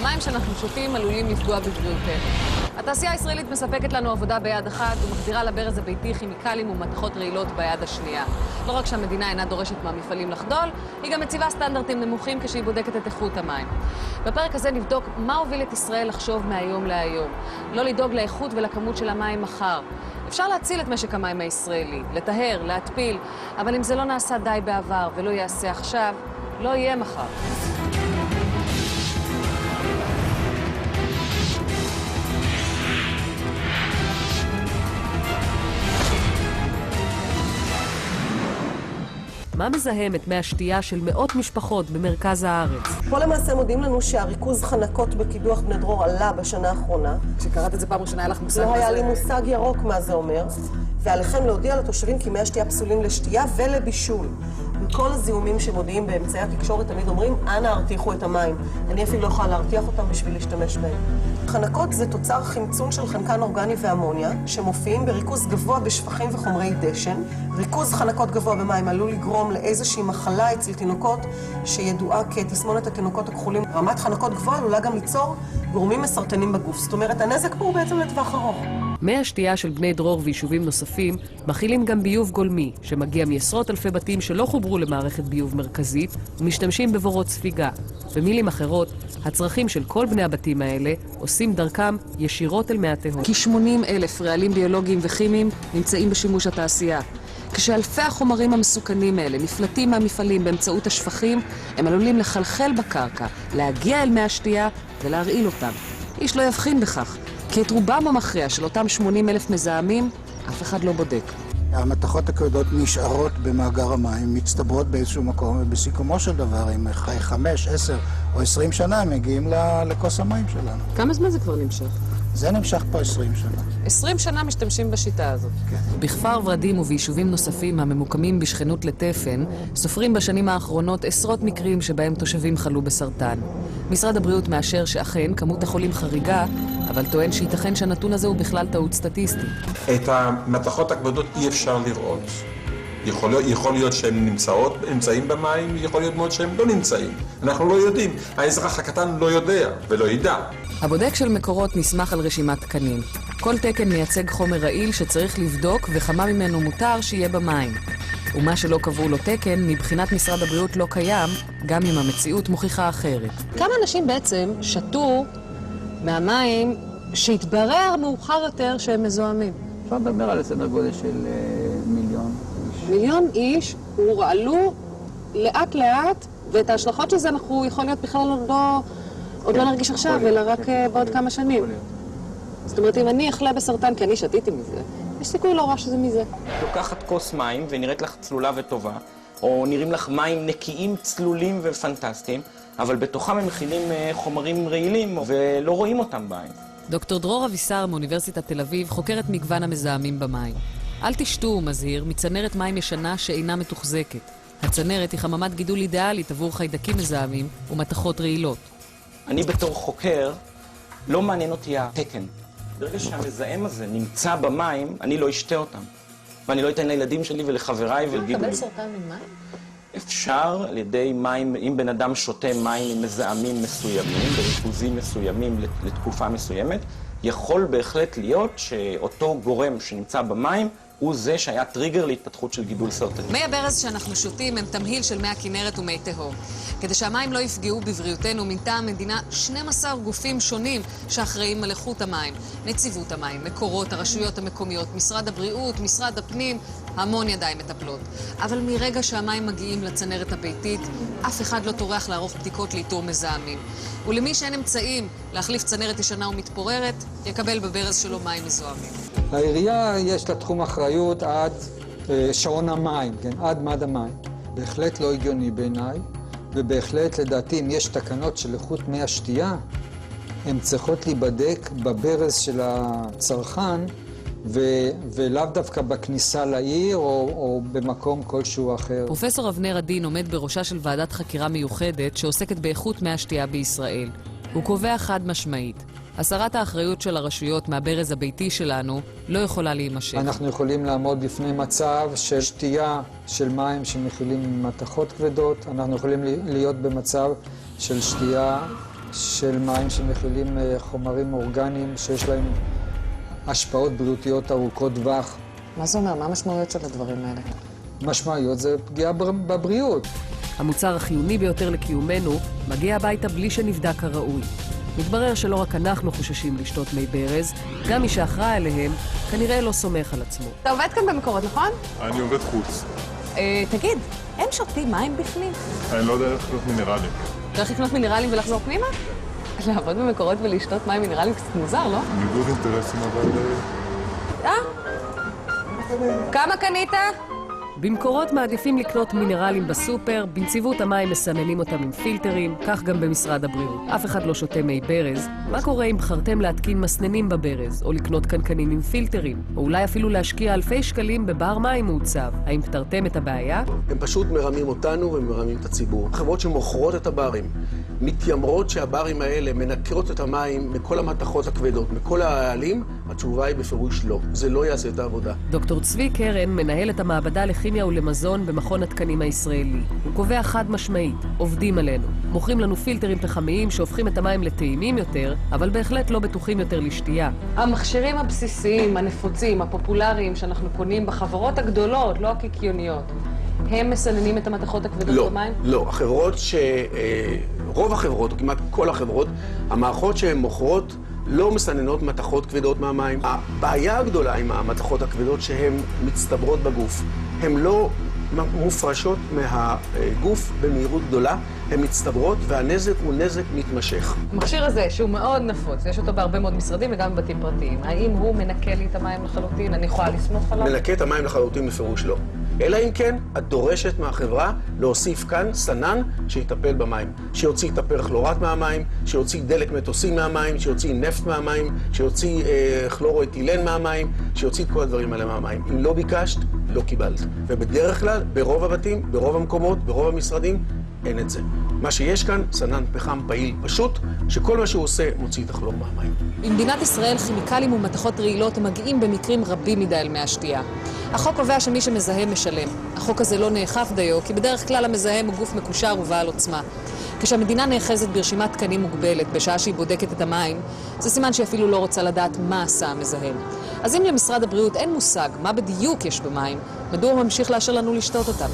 המים שאנחנו שותים עלולים לפגוע בבריאותנו. התעשייה הישראלית מספקת לנו עבודה ביד אחת ומחזירה לברז הביתי כימיקלים ומתכות רעילות ביד השנייה. לא רק שהמדינה אינה דורשת מהמפעלים לחדול, היא גם מציבה סטנדרטים נמוכים כשהיא בודקת את איכות המים. בפרק הזה נבדוק מה הוביל את ישראל לחשוב מהיום להיום. לא לדאוג לאיכות ולכמות של המים מחר. אפשר להציל את משק המים הישראלי, לטהר, להתפיל, אבל אם זה לא נעשה די בעבר ולא יעשה עכשיו, לא יהיה מחר. מה מזהם את מי השתייה של מאות משפחות במרכז הארץ? פה למעשה מודיעים לנו שהריכוז חנקות בקידוח בני דרור עלה בשנה האחרונה. כשקראת את זה פעם ראשונה היה לך מושג? לא היה לי מושג ירוק מה זה אומר. ועליכם להודיע לתושבים כי מי השתייה פסולים לשתייה ולבישול. וכל הזיהומים שמודיעים באמצעי התקשורת תמיד אומרים, אנא הרתיחו את המים. אני אפילו לא יכולה להרתיח אותם בשביל להשתמש בהם. חנקות זה תוצר חמצון של חנקן אורגני ואמוניה, שמופיעים בריכוז גבוה בשפכים וחומרי דשן. ריכוז חנקות גבוה במים עלול לגרום לאיזושהי מחלה אצל תינוקות, שידועה כתסמונת התינוקות הכחולים. רמת חנקות גבוהה עלולה גם ליצור גורמים מסרטנים בגוף. זאת אומרת, הנזק פה הוא בעצם לטווח ארוך. מי השתייה של בני דרור ויישובים נוספים מכילים גם ביוב גולמי, שמגיע מעשרות אלפי בתים שלא חוברו למערכת ביוב מרכזית ומשתמשים בבורות ספיגה. במילים אחרות, הצרכים של כל בני הבתים האלה עושים דרכם ישירות אל מי התהום. כ-80,000 רעלים ביולוגיים וכימיים נמצאים בשימוש התעשייה. כשאלפי החומרים המסוכנים האלה נפלטים מהמפעלים באמצעות השפכים, הם עלולים לחלחל בקרקע, להגיע אל מי השתייה ולהרעיל אותם. איש לא יבחין בכך, כי את רובם המכריע של אותם 80,000 מזהמים, אף אחד לא בודק. המתכות הכבדות נשארות במאגר המים, מצטברות באיזשהו מקום, ובסיכומו של דבר, אם 5, 10 או 20 שנה, הם מגיעים לכוס המים שלנו. כמה זמן זה כבר נמשך? זה נמשך פה 20 שנה. 20 שנה משתמשים בשיטה הזאת. כן. בכפר ורדים וביישובים נוספים הממוקמים בשכנות לתפן, סופרים בשנים האחרונות עשרות מקרים שבהם תושבים חלו בסרטן. משרד הבריאות מאשר שאכן כמות החולים חריגה, אבל טוען שייתכן שהנתון הזה הוא בכלל טעות סטטיסטית. את המתכות הכבדות אי אפשר לראות. יכול להיות שהם נמצאים במים, יכול להיות מאוד שהם לא נמצאים. אנחנו לא יודעים. האזרח הקטן לא יודע ולא ידע. הבודק של מקורות נסמך על רשימת תקנים. כל תקן מייצג חומר רעיל שצריך לבדוק וכמה ממנו מותר שיהיה במים. ומה שלא קבעו לו תקן, מבחינת משרד הבריאות לא קיים, גם אם המציאות מוכיחה אחרת. כמה אנשים בעצם שתו מהמים שהתברר מאוחר יותר שהם מזוהמים? אפשר לדבר על סדר גודל של מיליון איש. מיליון איש הורעלו לאט לאט, ואת ההשלכות של זה אנחנו יכול להיות בכלל עוד לא נרגיש עכשיו, אלא רק בעוד כמה שנים. זאת אומרת, אם אני אחלה בסרטן, כי אני שתיתי מזה, יש סיכוי לא רע שזה מזה. לוקחת כוס מים ונראית לך צלולה וטובה, או נראים לך מים נקיים, צלולים ופנטסטיים, אבל בתוכם הם מכילים חומרים רעילים ולא רואים אותם בעין. דוקטור דרור אבישר מאוניברסיטת תל אביב חוקר את מגוון המזהמים במים. אל תשתו, הוא מזהיר, מצנרת מים ישנה שאינה מתוחזקת. הצנרת היא חממת גידול אידיאלית עבור חיידקים מזהמים ומתכות רעילות. אני בתור חוקר, לא מעניין אותי התקן. ברגע שהמזהם הזה נמצא במים, אני לא אשתה אותם. ואני לא אתן לילדים שלי ולחבריי ולגידו לי. לקבל סרטן ממים? אפשר על ידי מים, אם בן אדם שותה מים עם מזהמים מסוימים, בריכוזים מסוימים לתקופה מסוימת, יכול בהחלט להיות שאותו גורם שנמצא במים הוא זה שהיה טריגר להתפתחות של גידול סרטני. מי הברז שאנחנו שותים הם תמהיל של מי הכנרת ומי תהום. כדי שהמים לא יפגעו בבריאותנו, מינתה המדינה 12 גופים שונים שאחראים על איכות המים. נציבות המים, מקורות, הרשויות המקומיות, משרד הבריאות, משרד הפנים, המון ידיים מטפלות. אבל מרגע שהמים מגיעים לצנרת הביתית, אף אחד לא טורח לערוך בדיקות לאיתור מזהמים. ולמי שאין אמצעים להחליף צנרת ישנה ומתפוררת, יקבל בברז שלו מים מזוהמים. לעירייה יש לה תחום אחריות עד שעון המים, כן? עד מד המים. בהחלט לא הגיוני בעיניי, ובהחלט לדעתי אם יש תקנות של איכות מי השתייה, הן צריכות להיבדק בברז של הצרכן, ולאו דווקא בכניסה לעיר או במקום כלשהו אחר. פרופסור אבנר עדין עומד בראשה של ועדת חקירה מיוחדת שעוסקת באיכות מי השתייה בישראל. הוא קובע חד משמעית. הסרת האחריות של הרשויות מהברז הביתי שלנו לא יכולה להימשך. אנחנו יכולים לעמוד בפני מצב של שתייה של מים שמכילים מתכות כבדות. אנחנו יכולים להיות במצב של שתייה של מים שמכילים חומרים אורגניים שיש להם השפעות בריאותיות ארוכות טווח. מה זה אומר? מה המשמעויות של הדברים האלה? משמעויות זה פגיעה בבריאות. המוצר החיוני ביותר לקיומנו מגיע הביתה בלי שנבדק כראוי. מתברר שלא רק אנחנו חוששים לשתות מי ברז, גם מי שאחראי עליהם כנראה לא סומך על עצמו. אתה עובד כאן במקורות, נכון? אני עובד חוץ. תגיד, הם שותים מים בפנים? אני לא יודע איך לקנות מינרלים. אתה הולך לקנות מינרלים ולחזור פנימה? לעבוד במקורות ולשתות מים מינרלים קצת מוזר, לא? ניגוד אינטרסים, אבל... כמה קנית? במקורות מעדיפים לקנות מינרלים בסופר, בנציבות המים מסננים אותם עם פילטרים, כך גם במשרד הבריאות. אף אחד לא שותה מי ברז. מה קורה אם בחרתם להתקין מסננים בברז, או לקנות קנקנים עם פילטרים, או אולי אפילו להשקיע אלפי שקלים בבר מים מעוצב? האם פתרתם את הבעיה? הם פשוט מרמים אותנו ומרמים את הציבור. החברות שמוכרות את הברים מתיימרות שהברים האלה מנקרות את המים מכל המתכות הכבדות, מכל העלים. התשובה היא בפירוש לא. זה לא יעשה את העבודה. דוקטור צבי קרן מנהל את המעבדה לכימיה ולמזון במכון התקנים הישראלי. הוא קובע חד משמעית, עובדים עלינו. מוכרים לנו פילטרים פחמיים שהופכים את המים לטעימים יותר, אבל בהחלט לא בטוחים יותר לשתייה. המכשירים הבסיסיים, הנפוצים, הפופולריים שאנחנו קונים בחברות הגדולות, לא הקיקיוניות, הם מסננים את המתכות הכבדות במים? לא, החברות רוב החברות, או כמעט כל החברות, המערכות שהן מוכרות לא מסננות מתכות כבדות מהמים. הבעיה הגדולה עם המתכות הכבדות שהן מצטברות בגוף. הן לא מופרשות מהגוף במהירות גדולה, הן מצטברות והנזק הוא נזק מתמשך. המכשיר הזה, שהוא מאוד נפוץ, יש אותו בהרבה מאוד משרדים וגם בבתים פרטיים, האם הוא מנקה לי את המים לחלוטין? אני יכולה לסמוך עליו? מנקה את המים לחלוטין בפירוש לא. אלא אם כן, את דורשת מהחברה להוסיף כאן סנן שיטפל במים. שיוציא את הפרכלורט מהמים, שיוציא דלק מטוסי מהמים, שיוציא נפט מהמים, שיוציא כלורואתילן מהמים, שיוציא את כל הדברים האלה מהמים. אם לא ביקשת, לא קיבלת. ובדרך כלל, ברוב הבתים, ברוב המקומות, ברוב המשרדים, אין את זה. מה שיש כאן, סנן פחם פעיל פשוט, שכל מה שהוא עושה מוציא את הכלור מהמים. במדינת ישראל כימיקלים ומתכות רעילות מגיעים במקרים רבים מדי אל מי השתייה. החוק קובע שמי שמזהם משלם. החוק הזה לא נאכף דיו, כי בדרך כלל המזהם הוא גוף מקושר ובעל עוצמה. כשהמדינה נאחזת ברשימת תקנים מוגבלת בשעה שהיא בודקת את המים, זה סימן שהיא אפילו לא רוצה לדעת מה עשה המזהם. אז אם למשרד הבריאות אין מושג מה בדיוק יש במים, מדוע הוא ממשיך לאשר לנו לשתות אותם?